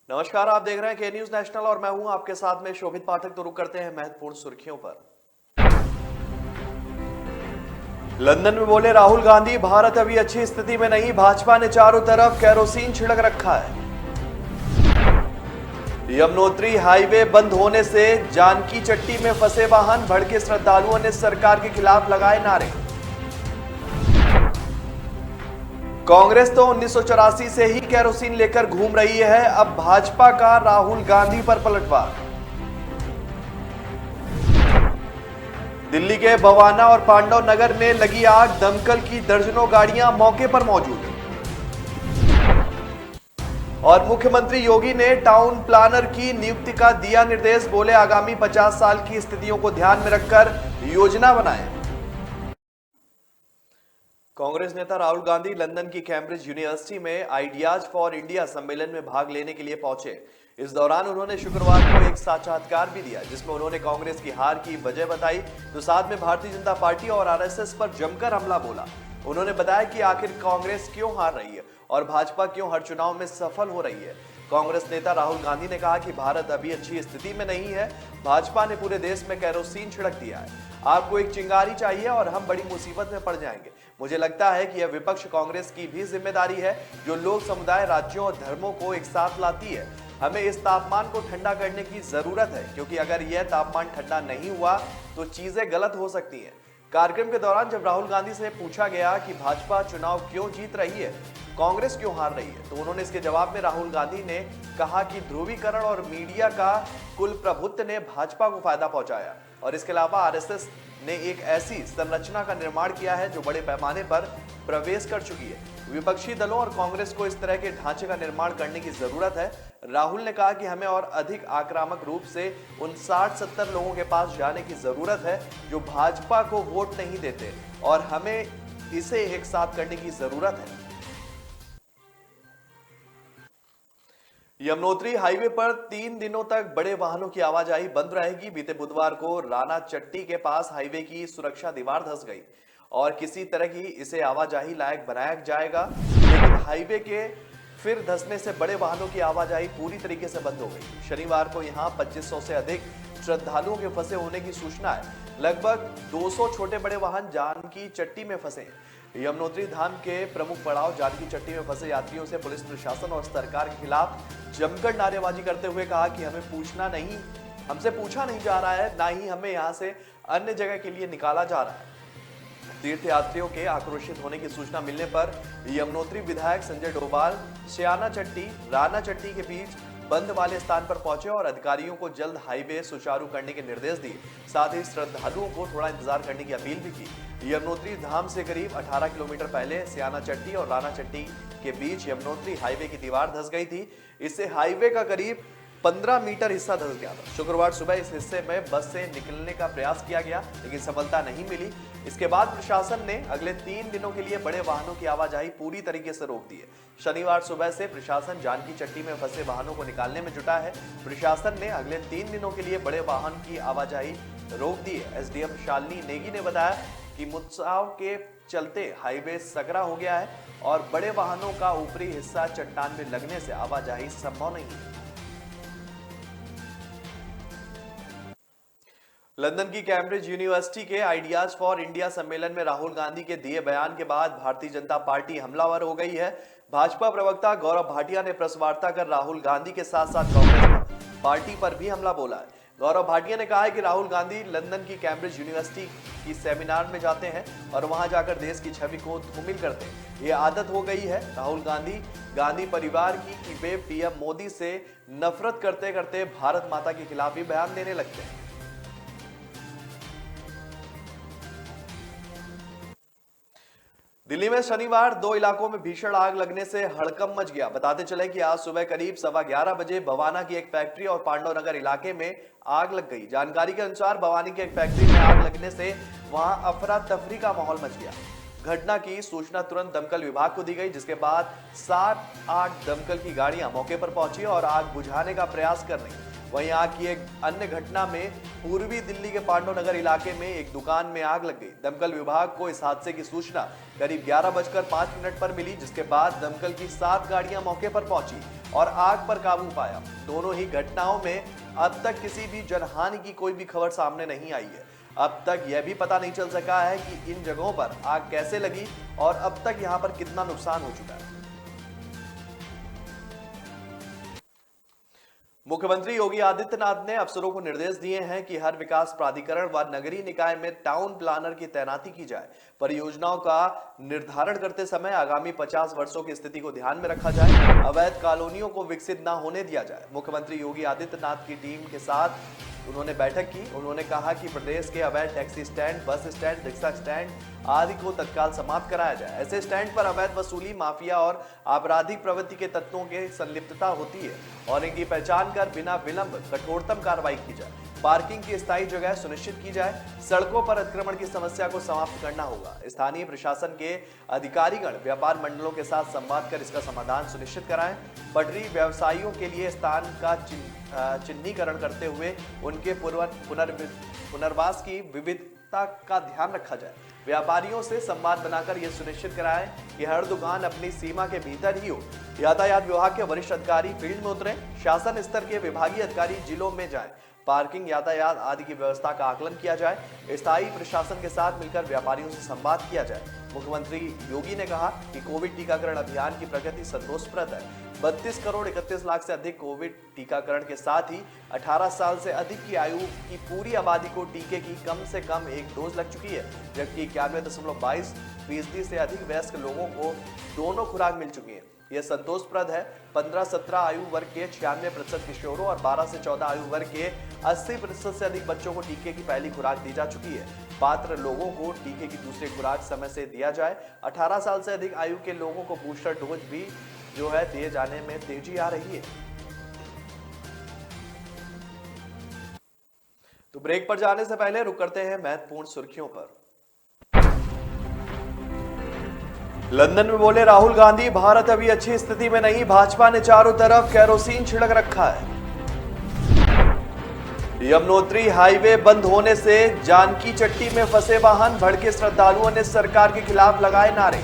नमस्कार, आप देख रहे हैं के न्यूज नेशनल और मैं हूं आपके साथ में शोभित पाठक। तो रुक करते हैं महत्वपूर्ण सुर्खियों पर। लंदन में बोले राहुल गांधी, भारत अभी अच्छी स्थिति में नहीं, भाजपा ने चारों तरफ केरोसिन छिड़क रखा है। यमुनोत्री हाईवे बंद होने से जानकी चट्टी में फंसे वाहन, भड़के श्रद्धालुओं ने सरकार के खिलाफ लगाए नारे। कांग्रेस तो 1984 से ही केरोसिन लेकर घूम रही है, अब भाजपा का राहुल गांधी पर पलटवार। दिल्ली के बवाना और पांडव नगर में लगी आग, दमकल की दर्जनों गाड़ियां मौके पर मौजूद। और मुख्यमंत्री योगी ने टाउन प्लानर की नियुक्ति का दिया निर्देश, बोले आगामी 50 साल की स्थितियों को ध्यान में रखकर योजना बनाएं। कांग्रेस नेता राहुल गांधी लंदन की कैम्ब्रिज यूनिवर्सिटी में आइडियाज फॉर इंडिया सम्मेलन में भाग लेने के लिए पहुंचे। इस दौरान उन्होंने शुक्रवार को एक साक्षात्कार भी दिया, जिसमें उन्होंने कांग्रेस की हार की वजह बताई, तो साथ में भारतीय जनता पार्टी और आरएसएस पर जमकर हमला बोला। उन्होंने बताया कि आखिर कांग्रेस क्यों हार रही है और भाजपा क्यों हर चुनाव में सफल हो रही है। कांग्रेस नेता राहुल गांधी ने कहा कि भारत अभी अच्छी स्थिति में नहीं है, भाजपा ने पूरे देश में केरोसिन छिड़क दिया है। आपको एक चिंगारी चाहिए और हम बड़ी मुसीबत में पड़ जाएंगे। मुझे लगता है कि यह विपक्ष कांग्रेस की भी जिम्मेदारी है, जो लोग समुदाय, राज्यों और धर्मों को एक साथ लाती है। हमें इस तापमान को ठंडा करने की जरूरत है, क्योंकि अगर यह तापमान ठंडा नहीं हुआ तो चीजें गलत हो सकती हैं। कार्यक्रम के दौरान जब राहुल गांधी से पूछा गया कि भाजपा चुनाव क्यों जीत रही है, कांग्रेस क्यों हार रही है, तो उन्होंने इसके जवाब में राहुल गांधी ने कहा कि ध्रुवीकरण और मीडिया का कुल प्रभुत्व ने भाजपा को फायदा पहुंचाया और इसके अलावा आरएसएस ने एक ऐसी संरचना का निर्माण किया है जो बड़े पैमाने पर प्रवेश कर चुकी है। विपक्षी दलों और कांग्रेस को इस तरह के ढांचे का निर्माण करने की जरूरत है। राहुल ने कहा कि हमें और अधिक आक्रामक रूप से उन 60-70 लोगों के पास जाने की जरूरत है जो भाजपा को वोट नहीं देते, और हमें इसे एक साथ करने की जरूरत है। यमुनोत्री हाईवे पर 3 दिनों तक बड़े वाहनों की आवाजाही बंद रहेगी। बीते बुधवार को राना चट्टी के पास हाईवे की सुरक्षा दीवार धंस गई और किसी तरह की इसे आवाजाही लायक बनाया जाएगा, लेकिन हाईवे के फिर धंसने से बड़े वाहनों की आवाजाही पूरी तरीके से बंद हो गई। शनिवार को यहां 2500 से अधिक श्रद्धालुओं के फंसे होने की सूचना है। लगभग 200 छोटे बड़े वाहन जानकी चट्टी में फंसे हैं। यमुनोत्री धाम के प्रमुख पड़ाव जानकी चट्टी में फंसे यात्रियों से पुलिस प्रशासन और सरकार के खिलाफ जमकर नारेबाजी करते हुए कहा कि हमसे पूछा नहीं जा रहा है, ना ही हमें यहां से अन्य जगह के लिए निकाला जा रहा है। तीर्थयात्रियों के आक्रोशित होने की सूचना मिलने पर यमुनोत्री विधायक संजय डोभाल सियाना चट्टी, राना चट्टी के बीच बंद वाले स्थान पर पहुंचे और अधिकारियों को जल्द हाईवे सुचारू करने के निर्देश दिए। साथ ही श्रद्धालुओं को थोड़ा इंतजार करने की अपील भी की। यमुनोत्री धाम से करीब 18 किलोमीटर पहले सियाना चट्टी और राना चट्टी के बीच यमुनोत्री हाईवे की दीवार धंस गई थी। इससे हाईवे का करीब 15 मीटर हिस्सा धंस गया था। शुक्रवार सुबह इस हिस्से में बस से निकलने का प्रयास किया गया, लेकिन सफलता नहीं मिली। इसके बाद प्रशासन ने अगले 3 दिनों के लिए बड़े वाहनों की आवाजाही पूरी तरीके से रोक दी है। शनिवार सुबह से प्रशासन जानकी चट्टी में फंसे वाहनों को निकालने में जुटा है। प्रशासन ने अगले 3 दिनों के लिए बड़े वाहन की आवाजाही रोक दी है। एसडीएम शालिनी नेगी ने बताया कि मुत्साव के चलते हाईवे सकरा हो गया है और बड़े वाहनों का ऊपरी हिस्सा चट्टान में लगने से आवाजाही संभव नहीं है। लंदन की कैम्ब्रिज यूनिवर्सिटी के आइडियाज फॉर इंडिया सम्मेलन में राहुल गांधी के दिए बयान के बाद भारतीय जनता पार्टी हमलावर हो गई है। भाजपा प्रवक्ता गौरव भाटिया ने प्रेस वार्ता कर राहुल गांधी के साथ साथ कांग्रेस पार्टी पर भी हमला बोला है। गौरव भाटिया ने कहा है कि राहुल गांधी लंदन की कैम्ब्रिज यूनिवर्सिटी की सेमिनार में जाते हैं और वहां जाकर देश की छवि को धूमिल करते हैं। ये आदत हो गई है राहुल गांधी परिवार की कि वे पीएम मोदी से नफरत करते करते भारत माता के खिलाफ भी बयान देने लगते हैं। दिल्ली में शनिवार 2 इलाकों में भीषण आग लगने से हड़कंप मच गया। बताते चले कि आज सुबह करीब 11:15 बजे बवाना की एक फैक्ट्री और पांडव नगर इलाके में आग लग गई। जानकारी के अनुसार बवानी की एक फैक्ट्री में आग लगने से वहां अफरा तफरी का माहौल मच गया। घटना की सूचना तुरंत दमकल विभाग को दी गई, जिसके बाद 7-8 दमकल की गाड़ियां मौके पर पहुंची और आग बुझाने का प्रयास कर रही। वहीं आग की एक अन्य घटना में पूर्वी दिल्ली के पांडव नगर इलाके में एक दुकान में आग लग गई। दमकल विभाग को इस हादसे की सूचना करीब 11:05 पर मिली, जिसके बाद दमकल की 7 गाड़ियां मौके पर पहुंची और आग पर काबू पाया। दोनों ही घटनाओं में अब तक किसी भी जनहानि की कोई भी खबर सामने नहीं आई है। अब तक यह भी पता नहीं चल सका है कि इन जगहों पर आग कैसे लगी और अब तक यहां पर कितना नुकसान हो चुका है। मुख्यमंत्री योगी आदित्यनाथ ने अफसरों को निर्देश दिए हैं कि हर विकास प्राधिकरण व नगरीय निकाय में टाउन प्लानर की तैनाती की जाए। परियोजनाओं का निर्धारण करते समय आगामी 50 वर्षों की स्थिति को ध्यान में रखा जाए। अवैध कॉलोनियों को विकसित न होने दिया जाए। मुख्यमंत्री योगी आदित्यनाथ की टीम के साथ उन्होंने बैठक की। उन्होंने कहा कि प्रदेश के अवैध taxi stand, bus stand, rickshaw stand आदि को तत्काल समाप्त कराया जाए। ऐसे स्टैंड पर अवैध वसूली, माफिया और आपराधिक प्रवृत्ति के तत्वों की संलिप्तता होती है और इनकी पहचान कर बिना विलंब कठोरतम कार्रवाई की जाए। पार्किंग की स्थायी जगह सुनिश्चित की जाए। सड़कों पर अतिक्रमण की समस्या को समाप्त करना होगा। स्थानीय प्रशासन के अधिकारीगण व्यापार मंडलों के साथ संवाद कर इसका समाधान सुनिश्चित कराएं। पटरी व्यवसायियों के लिए स्थान का चिन्हीकरण करते हुए उनके पुनर्वास की विविधता का ध्यान रखा जाए। व्यापारियों से संवाद बनाकर यह सुनिश्चित कराएं कि हर दुकान अपनी सीमा के भीतर ही हो। यातायात विभाग के वरिष्ठ अधिकारी फील्ड में उतरें। शासन स्तर के विभागीय अधिकारी जिलों में जाएं। पार्किंग, यातायात आदि की व्यवस्था का आकलन किया जाए। स्थायी प्रशासन के साथ मिलकर व्यापारियों से संवाद किया जाए। मुख्यमंत्री योगी ने कहा कि कोविड टीकाकरण अभियान की प्रगति संतोषप्रद है। 32 करोड़ 31 लाख से अधिक कोविड टीकाकरण के साथ ही 18 साल से अधिक की आयु की पूरी आबादी को टीके की कम से कम एक डोज लग चुकी है, जबकि 91.22% से अधिक वयस्क लोगों को दोनों खुराक मिल चुकी है। यह संतोषप्रद है। 15-17 आयु वर्ग के 96% किशोरों और 12 से 14 आयु वर्ग के 80% से अधिक बच्चों को टीके की पहली खुराक दी जा चुकी है। पात्र लोगों को टीके की दूसरी खुराक समय से दिया जाए। 18 साल से अधिक आयु के लोगों को बूस्टर डोज भी दिए जाने में तेजी आ रही है। तो ब्रेक पर जाने से पहले रुक करते हैं महत्वपूर्ण सुर्खियों पर। लंदन में बोले राहुल गांधी, भारत अभी अच्छी स्थिति में नहीं, भाजपा ने चारों तरफ केरोसिन छिड़क रखा है। यमुनोत्री हाईवे बंद होने से जानकी चट्टी में फंसे वाहन, भड़के श्रद्धालुओं ने सरकार के खिलाफ लगाए नारे।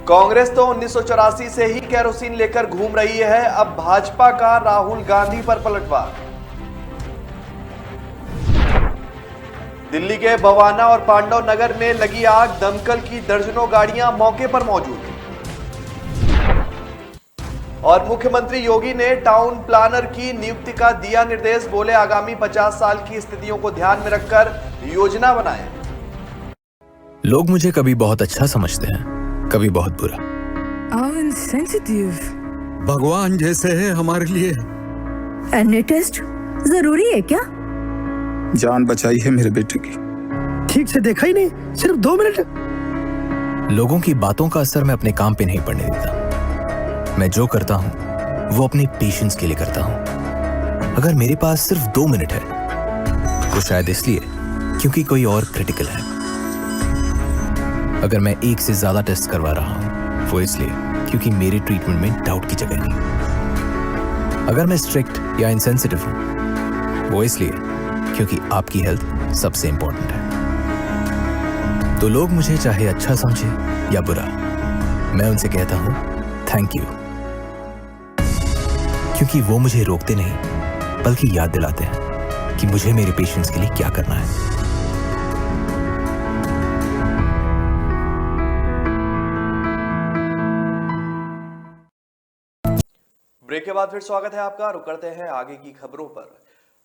कांग्रेस तो 1984 से ही केरोसिन लेकर घूम रही है, अब भाजपा का राहुल गांधी पर पलटवार। दिल्ली के बवाना और पांडव नगर में लगी आग, दमकल की दर्जनों गाड़ियां मौके पर मौजूद। और मुख्यमंत्री योगी ने टाउन प्लानर की नियुक्ति का दिया निर्देश, बोले आगामी 50 साल की स्थितियों को ध्यान में रखकर योजना बनाएं। लोग मुझे कभी बहुत अच्छा समझते हैं, कभी बहुत बुरा। भगवान जैसे है हमारे लिए। एनी टेस्ट जरूरी है क्या? जान बचाई है मेरे बेटे की। ठीक से देखा ही नहीं, सिर्फ 2 मिनट। लोगों की बातों का असर मैं अपने काम पे नहीं पड़ने देता। मैं जो करता हूं वो अपने पेशेंस के लिए करता हूं। अगर मेरे पास सिर्फ 2 मिनट है तो शायद इसलिए क्योंकि कोई और क्रिटिकल है। अगर मैं 1 से ज्यादा टेस्ट करवा रहा हूं वो इसलिए क्योंकि मेरे ट्रीटमेंट में डाउट की जगह नहीं। अगर मैं स्ट्रिक्ट या इंसेंसिटिव हूं वो इसलिए क्योंकि आपकी हेल्थ सबसे इंपॉर्टेंट है। तो लोग मुझे चाहे अच्छा समझे या बुरा, मैं उनसे कहता हूं थैंक यू, क्योंकि वो मुझे रोकते नहीं बल्कि याद दिलाते हैं कि मुझे मेरे पेशेंट्स के लिए क्या करना है। ब्रेक के बाद फिर स्वागत है आपका। रुक करते हैं आगे की खबरों पर।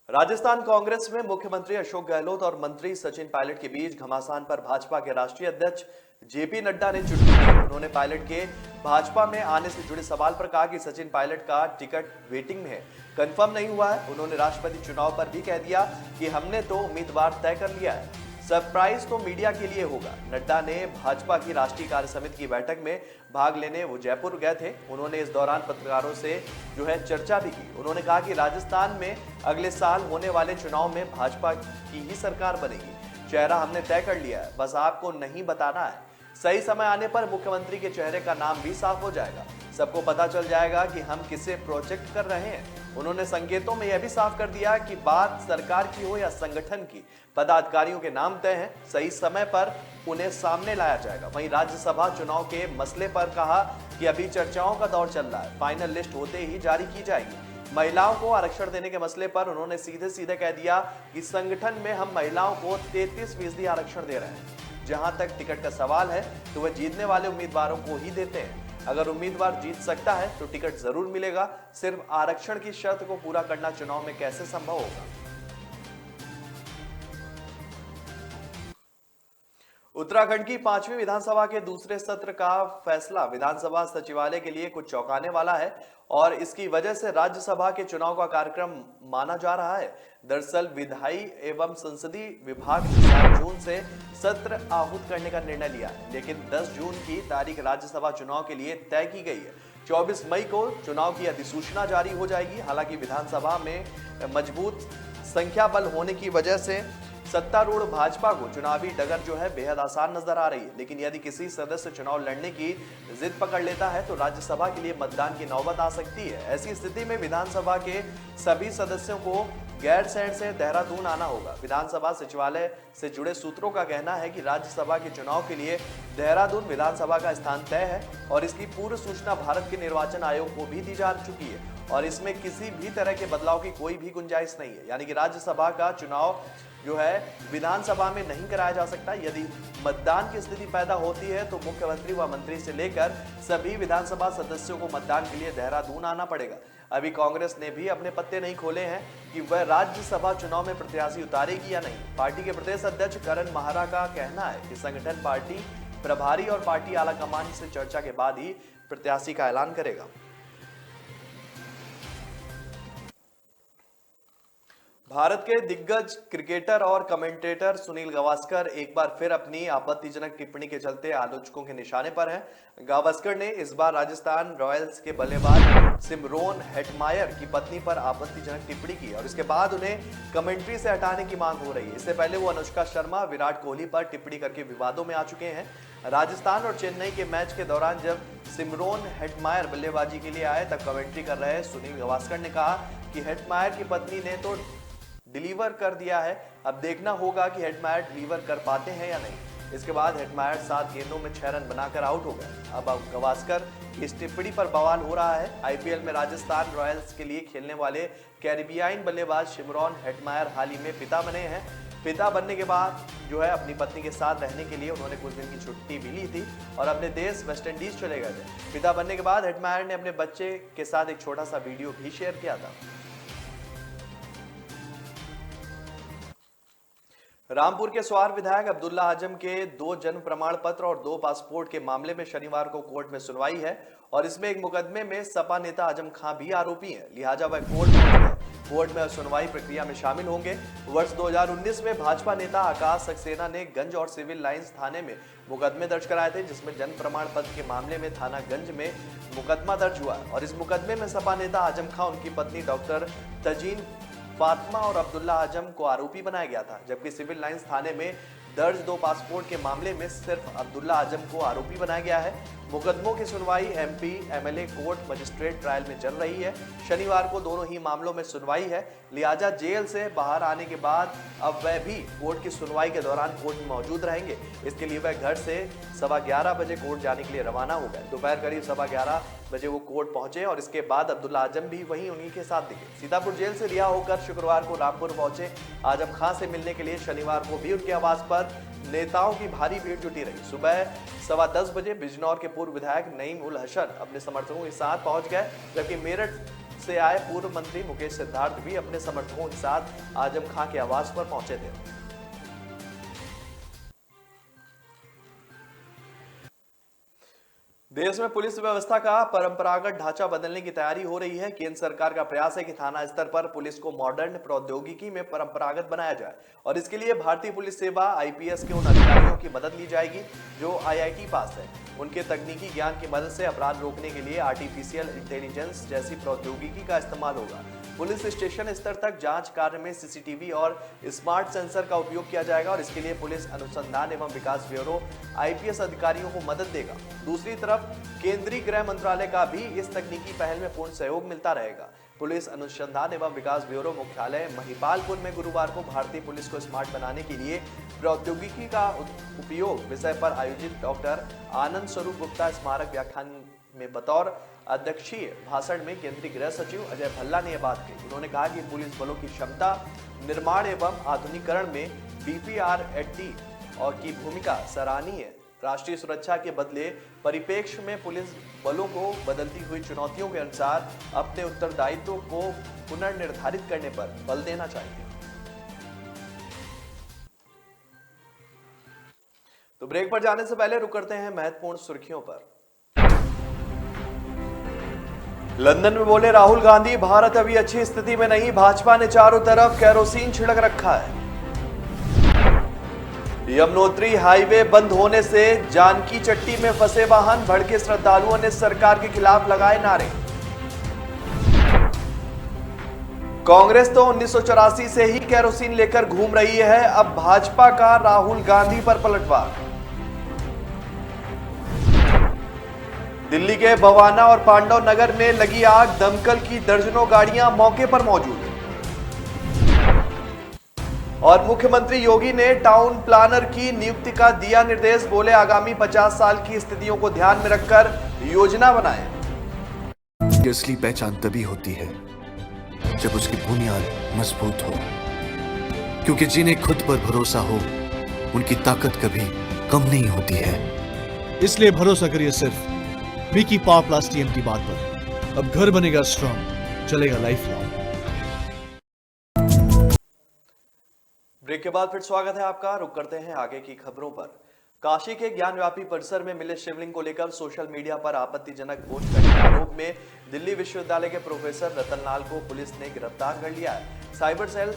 राजस्थान कांग्रेस में मुख्यमंत्री अशोक गहलोत और मंत्री सचिन पायलट के बीच घमासान पर भाजपा के राष्ट्रीय अध्यक्ष जेपी नड्डा ने चुटकी दी। उन्होंने पायलट के भाजपा में आने से जुड़े सवाल पर कहा कि सचिन पायलट का टिकट वेटिंग में है, कंफर्म नहीं हुआ है। उन्होंने राष्ट्रपति चुनाव पर भी कह दिया कि हमने तो उम्मीदवार तय कर लिया है, सरप्राइज तो मीडिया के लिए होगा। नड्डा ने भाजपा की राष्ट्रीय कार्य समिति की बैठक में भाग लेने वो जयपुर गए थे। उन्होंने इस दौरान पत्रकारों से चर्चा भी की। उन्होंने कहा कि राजस्थान में अगले साल होने वाले चुनाव में भाजपा की ही सरकार बनेगी। चेहरा हमने तय कर लिया है, बस आपको नहीं बताना है। सही समय आने पर मुख्यमंत्री के चेहरे का नाम भी साफ हो जाएगा। सबको पता चल जाएगा कि हम किसे प्रोजेक्ट कर रहे हैं। उन्होंने संकेतों में यह भी साफ कर दिया कि बात सरकार की हो या संगठन की, पदाधिकारियों के नाम तय हैं, सही समय पर उन्हें सामने लाया जाएगा। वहीं राज्यसभा चुनाव के मसले पर कहा कि अभी चर्चाओं का दौर चल रहा है, फाइनल लिस्ट होते ही जारी की जाएगी। महिलाओं को आरक्षण देने के मसले पर उन्होंने सीधे सीधे कह दिया कि संगठन में हम महिलाओं को 33% आरक्षण दे रहे हैं। जहां तक टिकट का सवाल है तो वह जीतने वाले उम्मीदवारों को ही देते हैं। अगर उम्मीदवार जीत सकता है तो टिकट जरूर मिलेगा। सिर्फ आरक्षण की शर्त को पूरा करना चुनाव में कैसे संभव होगा? उत्तराखंड की 5वीं विधानसभा के दूसरे सत्र का फैसला विधानसभा सचिवालय के लिए कुछ चौंकाने वाला है और इसकी वजह से राज्यसभा के चुनाव का कार्यक्रम माना जा रहा है। दरअसल विधायी एवं संसदीय विभाग ने 7 जून से सत्र आहूत करने का निर्णय लिया है, लेकिन 10 जून की तारीख राज्यसभा चुनाव के लिए तय की गई है। 24 मई को चुनाव की अधिसूचना जारी हो जाएगी। हालांकि विधानसभा में मजबूत संख्या बल होने की वजह से सत्तारूढ़ भाजपा को चुनावी डगर जो है बेहद आसान नजर आ रही है, लेकिन यदि किसी सदस्य चुनाव लड़ने की जिद पकड़ लेता है तो राज्यसभा के लिए मतदान की नौबत आ सकती है। ऐसी स्थिति में विधानसभा के सभी सदस्यों को गैरसैंण से देहरादून आना होगा। विधानसभा सचिवालय से जुड़े सूत्रों का कहना है कि राज्यसभा के चुनाव के लिए देहरादून विधानसभा का स्थान तय है और इसकी पूर्व सूचना भारत के निर्वाचन आयोग को भी दी जा चुकी है और इसमें किसी भी तरह के बदलाव की कोई भी गुंजाइश नहीं है। यानी कि राज्यसभा का चुनाव जो है विधानसभा में नहीं कराया जा सकता। यदि मतदान की स्थिति पैदा होती है तो मुख्यमंत्री व मंत्री से लेकर सभी विधानसभा सदस्यों को मतदान के लिए देहरादून आना पड़ेगा। अभी कांग्रेस ने भी अपने पत्ते नहीं खोले हैं कि वह राज्यसभा चुनाव में प्रत्याशी उतारेगी या नहीं। पार्टी के प्रदेश अध्यक्ष करण माहरा का कहना है कि संगठन पार्टी प्रभारी और पार्टी आलाकमान से चर्चा के बाद ही प्रत्याशी का ऐलान करेगा। भारत के दिग्गज क्रिकेटर और कमेंटेटर सुनील गावस्कर एक बार फिर अपनी आपत्तिजनक टिप्पणी के चलते आलोचकों के निशाने पर हैं। गावस्कर ने इस बार राजस्थान रॉयल्स के बल्लेबाज सिमरोन हेटमायर की पत्नी पर आपत्तिजनक टिप्पणी की और इसके बाद उन्हें कमेंट्री से हटाने की मांग हो रही है। इससे पहले वो अनुष्का शर्मा, विराट कोहली पर टिप्पणी करके विवादों में आ चुके हैं। राजस्थान और चेन्नई के मैच के दौरान जब सिमरोन हेटमायर बल्लेबाजी के लिए आए तब कमेंट्री कर रहे सुनील गावस्कर ने कहा कि हेटमायर की पत्नी ने तो डिलीवर कर दिया है, अब देखना होगा कि हेटमायर डिलीवर कर पाते हैं या नहीं। इसके बाद हेटमायर 7 गेंदों में 6 रन बनाकर आउट हो गए। अब गावस्कर की इस टिप्पणी पर बवाल हो रहा है। आईपीएल में राजस्थान रॉयल्स के लिए खेलने वाले कैरिबियाई बल्लेबाज सिमरोन हेटमायर हाल ही में पिता बने हैं। पिता बनने के बाद जो है अपनी पत्नी के साथ रहने के लिए उन्होंने कुछ दिन की छुट्टी भी ली थी और अपने देश वेस्ट इंडीज चले गए थे। पिता बनने के बाद हेटमायर ने अपने बच्चे के साथ एक छोटा सा वीडियो भी शेयर किया था। रामपुर के स्वार विधायक अब्दुल्ला आजम के 2 जन्म प्रमाण पत्र और 2 पासपोर्ट के मामले में शनिवार को कोर्ट में सुनवाई है और इसमें एक मुकदमे में सपा नेता आजम खां भी आरोपी हैं, लिहाजा वह कोर्ट में सुनवाई प्रक्रिया में शामिल होंगे। वर्ष 2019 में भाजपा नेता आकाश सक्सेना ने गंज और सिविल लाइंस थाने में मुकदमे दर्ज कराए थे, जिसमें जन्म प्रमाण पत्र के मामले में थाना गंज में मुकदमा दर्ज हुआ और इस मुकदमे में सपा नेता आजम खां, उनकी पत्नी डॉक्टर तजीन फातिमा और अब्दुल्ला आजम को आरोपी बनाया गया था, जबकि सिविल लाइंस थाने में दर्ज 2 पासपोर्ट के मामले में सिर्फ अब्दुल्ला आजम को आरोपी बनाया गया है। मुकदमों की सुनवाई MP MLA court magistrate trial में चल रही है। शनिवार को दोनों ही मामलों में सुनवाई है, लिहाजा जेल से बाहर आने के बाद अब वह भी कोर्ट की सुनवाई के दौरान कोर्ट में मौजूद रहेंगे। इसके लिए वह घर से 11:15 बजे कोर्ट जाने के लिए रवाना हो गए। दोपहर करीब 11:15 बजे वो कोर्ट पहुंचे और इसके बाद अब्दुल्ला आजम भी वहीं उन्हीं के साथ दिखे। सीतापुर जेल से रिहा होकर शुक्रवार को रामपुर पहुंचे आजम खां से मिलने के लिए शनिवार को भी उनके आवास पर नेताओं की भारी भीड़ जुटी रही। सुबह 10:15 बजे बिजनौर के पूर्व विधायक नईम उल हसन अपने समर्थकों के साथ पहुंच गए, जबकि मेरठ से आए पूर्व मंत्री मुकेश सिद्धार्थ भी अपने समर्थकों के साथ आजम खां के आवास पर पहुंचे थे। देश में पुलिस व्यवस्था का परंपरागत ढांचा बदलने की तैयारी हो रही है। केंद्र सरकार का प्रयास है कि थाना स्तर पर पुलिस को मॉडर्न प्रौद्योगिकी में परंपरागत बनाया जाए और इसके लिए भारतीय पुलिस सेवा आईपीएस के उन अधिकारियों की मदद ली जाएगी जो आईआईटी पास है। उनके तकनीकी ज्ञान की मदद से अपराध रोकने के लिए आर्टिफिशियल इंटेलिजेंस जैसी प्रौद्योगिकी का इस्तेमाल होगा। पुलिस स्टेशन स्तर तक जांच कार्य में सीसीटीवी और स्मार्ट सेंसर का उपयोग किया जाएगा और इसके लिए पुलिस अनुसंधान एवं विकास ब्यूरो आईपीएस अधिकारियों को मदद देगा। दूसरी तरफ केंद्रीय गृह मंत्रालय का भी इस तकनीकी पहल में पूर्ण सहयोग मिलता रहेगा। पुलिस अनुसंधान एवं विकास ब्यूरो मुख्यालय महिपालपुर में गुरुवार को भारतीय पुलिस को स्मार्ट बनाने के लिए प्रौद्योगिकी का उपयोग विषय पर आयोजित डॉक्टर आनंद स्वरूप गुप्ता स्मारक व्याख्यान में बतौर अध्यक्षीय भाषण में केंद्रीय गृह सचिव अजय भल्ला ने यह बात कही। उन्होंने कहा कि पुलिस बलों की क्षमता निर्माण एवं आधुनिकीकरण में BPRAD और की भूमिका सराहनीय है। राष्ट्रीय सुरक्षा के बदले परिप्रेक्ष्य में पुलिस बलों को बदलती हुई चुनौतियों के अनुसार अपने उत्तरदायित्व को पुनर्निर्धारित करने पर बल देना चाहिए। तो ब्रेक पर जाने से पहले रुक करते हैं महत्वपूर्ण सुर्खियों पर। लंदन में बोले राहुल गांधी, भारत अभी अच्छी स्थिति में नहीं, भाजपा ने चारों तरफ केरोसिन छिड़क रखा है। यमुनोत्री हाईवे बंद होने से जानकी चट्टी में फंसे वाहन, भड़के श्रद्धालुओं ने सरकार के खिलाफ लगाए नारे। कांग्रेस तो 1984 से ही केरोसिन लेकर घूम रही है, अब भाजपा का राहुल गांधी पर पलटवार। दिल्ली के बवाना और पांडव नगर में लगी आग, दमकल की दर्जनों गाड़ियां मौके पर मौजूद। और मुख्यमंत्री योगी ने टाउन प्लानर की नियुक्ति का दिया निर्देश, बोले आगामी 50 साल की स्थितियों को ध्यान में रखकर योजना बनाएं। असली पहचान तभी होती है जब उसकी बुनियाद मजबूत हो, क्योंकि जिन्हें खुद पर भरोसा हो उनकी ताकत कभी कम नहीं होती है। इसलिए भरोसा करिए सिर्फ विकी पावर प्लस TMT बात पर। अब घर बनेगा स्ट्रॉन्ग, चलेगा लाइफ लॉन्ग। ब्रेक के बाद फिर स्वागत है आपका। रुक करते हैं आगे की खबरों पर। काशी के ज्ञानव्यापी परिसर में मिले शिवलिंग को लेकर सोशल मीडिया पर आपत्तिजनक पोस्ट करने के आरोप में दिल्ली विश्वविद्यालय के प्रोफेसर रतन लाल को पुलिस ने गिरफ्तार कर लिया है। साइबर सेल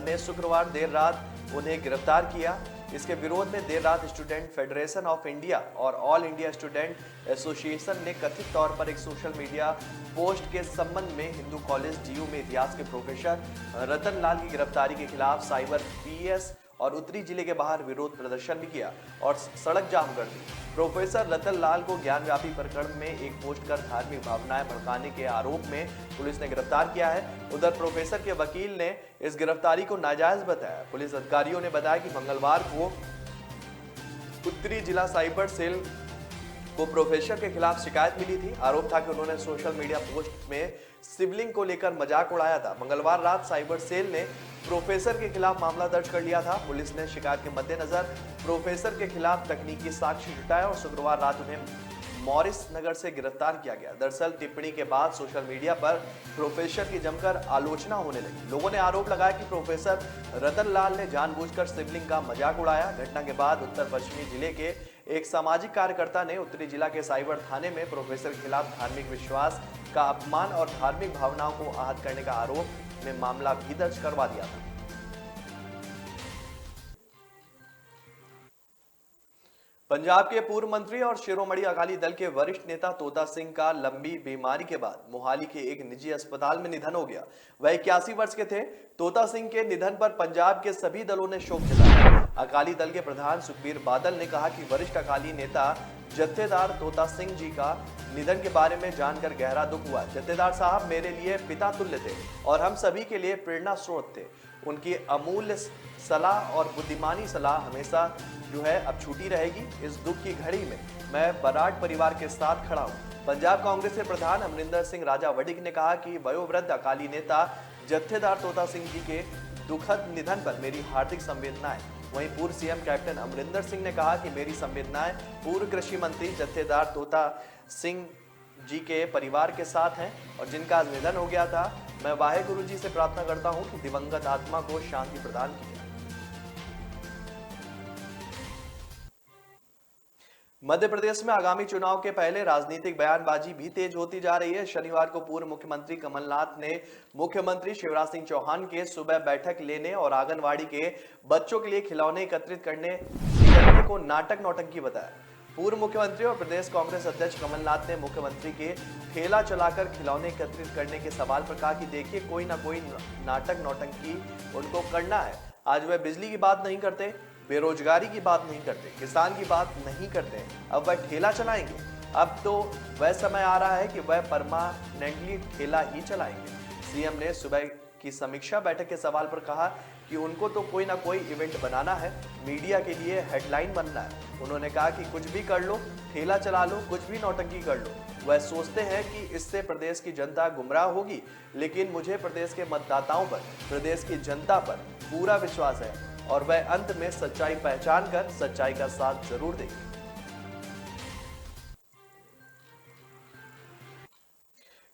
ने शुक्रवार देर रात उन्हें गिरफ्तार किया। इसके विरोध में देर रात स्टूडेंट फेडरेशन ऑफ इंडिया और ऑल इंडिया स्टूडेंट एसोसिएशन ने कथित तौर पर एक सोशल मीडिया पोस्ट के संबंध में हिंदू कॉलेज DU में इतिहास के प्रोफेसर रतन लाल की गिरफ्तारी के खिलाफ साइबर PS और उत्तरी जिले के बाहर विरोध प्रदर्शन भी किया और सड़क जाम कर दी। प्रोफेसर रतन लाल को ज्ञानव्यापी प्रकरण में एक पोस्ट कर धार्मिक भावनाएं भड़काने के आरोप में पुलिस ने गिरफ्तार किया है। उधर प्रोफेसर के वकील ने इस गिरफ्तारी को नाजायज बताया। पुलिस अधिकारियों ने बताया कि मंगलवार को उत्तरी जिला साइबर सेल को प्रोफेसर के खिलाफ शिकायत मिली थी। आरोप था कि उन्होंने सोशल मीडिया पोस्ट में शिवलिंग को लेकर मजाक उड़ाया था। मंगलवार रात साइबर सेल ने प्रोफेसर के खिलाफ मामला दर्ज कर लिया था। पुलिस ने शिकायत के मद्देनजर प्रोफेसर के खिलाफ तकनीकी साक्ष्य जुटाया और शुक्रवार रात उन्हें मॉरिस नगर से गिरफ्तार किया गया। दरअसल टिप्पणी के बाद सोशल मीडिया पर प्रोफेसर की जमकर आलोचना होने लगी। लोगों ने आरोप लगाया कि प्रोफेसर रतन लाल ने जानबूझकर शिवलिंग का मजाक उड़ाया। घटना के बाद उत्तर पश्चिमी जिले के एक सामाजिक कार्यकर्ता ने उत्तरी जिला के साइबर थाने में प्रोफेसर के खिलाफ धार्मिक विश्वास का अपमान और धार्मिक भावनाओं को आहत करने का आरोप में मामला भी दर्ज करवा दिया था। पंजाब के पूर्व मंत्री और शिरोमणि अकाली दल के वरिष्ठ नेता तोता सिंह का लंबी बीमारी के बाद मोहाली के एक निजी अस्पताल में निधन हो गया। वह 81 वर्ष के थे। तोता सिंह के निधन पर पंजाब के सभी दलों ने शोक जताया। अकाली दल के प्रधान सुखबीर बादल ने कहा कि वरिष्ठ अकाली नेता जत्थेदार तोता सिंह जी का निधन के बारे में जानकर गहरा दुख हुआ। जत्थेदार साहब मेरे लिए पिता तुल्य थे और हम सभी के लिए प्रेरणा स्रोत थे। उनकी अमूल्य सलाह और बुद्धिमानी सलाह हमेशा जो है अब छूटी रहेगी। इस दुख की घड़ी में मैं बराड़ परिवार के साथ खड़ा हूं। पंजाब कांग्रेस के प्रधान अमरिंदर सिंह राजा वडिक ने कहा कि वयोवृद्ध अकाली नेता जत्थेदार तोता सिंह जी के दुखद निधन पर मेरी हार्दिक संवेदनाएं। वहीं पूर्व CM कैप्टन अमरिंदर सिंह ने कहा कि मेरी संवेदनाएं पूर्व कृषि मंत्री जत्थेदार तोता सिंह जी के परिवार के साथ हैं और जिनका निधन हो गया था। मैं वाहेगुरु जी से प्रार्थना करता हूं कि दिवंगत आत्मा को शांति प्रदान की। मध्य प्रदेश में आगामी चुनाव के पहले राजनीतिक बयानबाजी भी तेज होती जा रही है। शनिवार को पूर्व मुख्यमंत्री कमलनाथ ने मुख्यमंत्री शिवराज सिंह चौहान के सुबह बैठक लेने और आंगनवाड़ी के बच्चों के लिए खिलौने एकत्रित करने को नाटक नौटंकी बताया। पूर्व मुख्यमंत्री और प्रदेश कांग्रेस अध्यक्ष कमलनाथ ने मुख्यमंत्री के ठेला चलाकर खिलौने एकत्रित करने के सवाल पर कहा कि देखिए कोई ना कोई नाटक नौटंकी उनको करना है। आज वह बिजली की बात नहीं करते, बेरोजगारी की बात नहीं करते, किसान की बात नहीं करते, अब वह ठेला चलाएंगे। अब तो वह समय आ रहा है कि वह परमानेंटली ठेला ही चलाएंगे। सीएम ने सुबह की समीक्षा बैठक के सवाल पर कहा कि उनको तो कोई ना कोई इवेंट बनाना है, मीडिया के लिए हेडलाइन बनना है। उन्होंने कहा कि कुछ भी कर लो, ठेला चला लो, कुछ भी नौटंकी कर लो। वह सोचते हैं कि इससे प्रदेश की जनता गुमराह होगी, लेकिन मुझे प्रदेश के मतदाताओं पर, प्रदेश की जनता पर पूरा विश्वास है और वह अंत में सच्चाई पहचान कर सच्चाई का साथ जरूर देगी।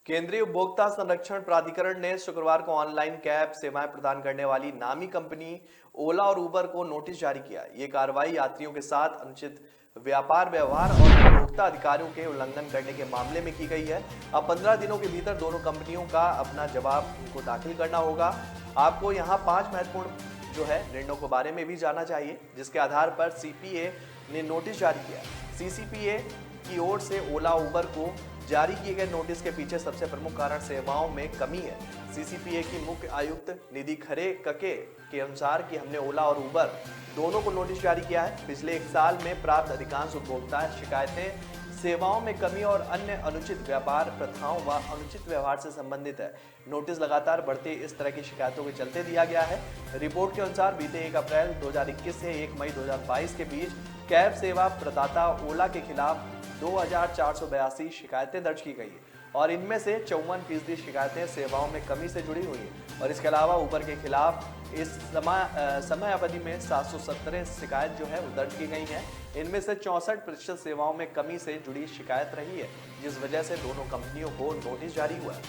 केंद्रीय उपभोक्ता संरक्षण प्राधिकरण ने शुक्रवार को ऑनलाइन कैब सेवाएं प्रदान करने वाली नामी कंपनी ओला और उबर को नोटिस जारी किया। ये कार्रवाई यात्रियों के साथ अनुचित व्यापार व्यवहार और उपभोक्ता अधिकारों के उल्लंघन करने के मामले में की गई है। अब 15 दिनों के भीतर दोनों कंपनियों का अपना जवाब उनको दाखिल करना होगा। आपको यहाँ 5 महत्वपूर्ण जो है निर्णयों के बारे में भी जानना चाहिए, जिसके आधार पर सीपीए ने नोटिस जारी किया। सीसीपीए की ओर से ओला उबर को जारी किए गए नोटिस के पीछे सबसे प्रमुख कारण सेवाओं में कमी है। सीसीपीए की मुख्य आयुक्त निधि खरे कके के अनुसार कि हमने ओला और उबर दोनों को नोटिस जारी किया है। पिछले 1 साल में प्राप्त अधिकांश उपभोक्ता शिकायतें सेवाओं में कमी और अन्य अनुचित व्यापार प्रथाओं व अनुचित व्यवहार से संबंधित है। नोटिस लगातार बढ़ती इस तरह की शिकायतों के चलते दिया गया है। रिपोर्ट के अनुसार बीते 1 अप्रैल 2021 से 1 मई 2022 के बीच कैब सेवा प्रदाता ओला के खिलाफ 2482 शिकायतें दर्ज की गई और इनमें से 54% शिकायतें सेवाओं में कमी से जुड़ी हुई हैं। और इसके अलावा उबर के खिलाफ इस समय अवधि में 717 शिकायत जो है वो दर्ज की गई हैं। इनमें से 64% सेवाओं में कमी से जुड़ी शिकायत रही है, जिस वजह से दोनों कंपनियों को नोटिस जारी हुआ है।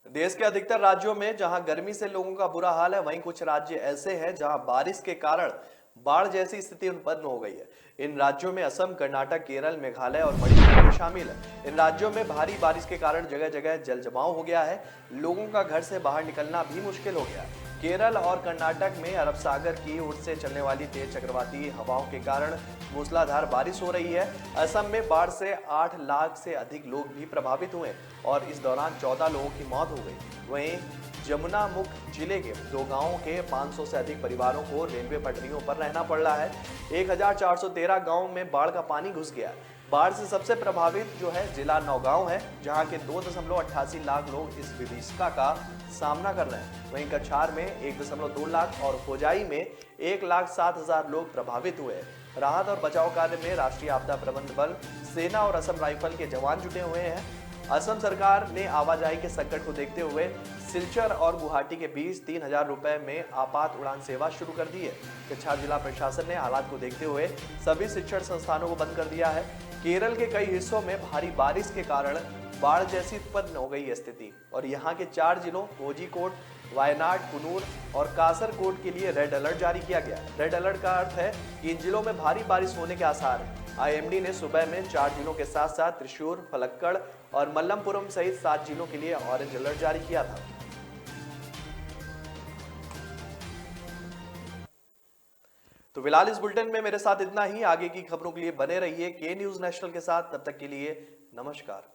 देश के अधिकतर राज्यों में जहां गर्मी से लोगों का बुरा हाल है, वहीं कुछ राज्य ऐसे हैं जहां बारिश के कारण बाढ़ जैसी स्थिति उत्पन्न हो गई है। इन राज्यों में असम, कर्नाटक, केरल, मेघालय और मणिपुर भी शामिल है। इन राज्यों में भारी बारिश के कारण जगह जगह जल जमाव हो गया है। लोगों का घर से बाहर निकलना भी मुश्किल हो गया है। केरल और कर्नाटक में अरब सागर की ओर से चलने वाली तेज चक्रवाती हवाओं के कारण मूसलाधार बारिश हो रही है। असम में बाढ़ से 8 लाख से अधिक लोग भी प्रभावित हुए और इस दौरान 14 लोगों की मौत हो गई। वहीं जमुनामुख जिले के 2 गांवों के 500 से अधिक परिवारों को रेलवे पटरियों पर रहना पड़ रहा है। 1413 गांव में बाढ़ का पानी घुस गया। बाढ़ से सबसे प्रभावित जो है जिला नौगांव है, जहां के 2.88 लाख लोग इस विभीषिका का सामना कर रहे हैं। वहीं कछार में 1.2 लाख और होजाई में 1,07,000 लोग प्रभावित हुए हैं। राहत और बचाव कार्य में राष्ट्रीय आपदा प्रबंधन बल, सेना और असम राइफल के जवान जुटे हुए हैं। असम सरकार ने आवाजाही के संकट को देखते हुए सिलचर और गुवाहाटी के बीच 3,000 रुपए में आपात उड़ान सेवा शुरू कर दी है। कछार जिला प्रशासन ने हालात को देखते हुए सभी शिक्षण संस्थानों को बंद कर दिया है। केरल के कई हिस्सों में भारी बारिश के कारण बाढ़ जैसी उत्पन्न हो गई स्थिति और यहाँ के 4 जिलों कोझिकोड, वायनाड, कुनूर और कासरकोड के लिए रेड अलर्ट जारी किया गया। रेड अलर्ट का अर्थ है कि इन जिलों में भारी बारिश होने के आसार हैं। आईएमडी ने सुबह में 4 जिलों के साथ साथ त्रिशूर, फलक्कड़ और मल्लमपुरम सहित 7 जिलों के लिए ऑरेंज अलर्ट जारी किया था। तो फिलहाल इस बुलेटिन में मेरे साथ इतना ही। आगे की खबरों के लिए बने रहिए के न्यूज नेशनल के साथ। तब तक के लिए नमस्कार।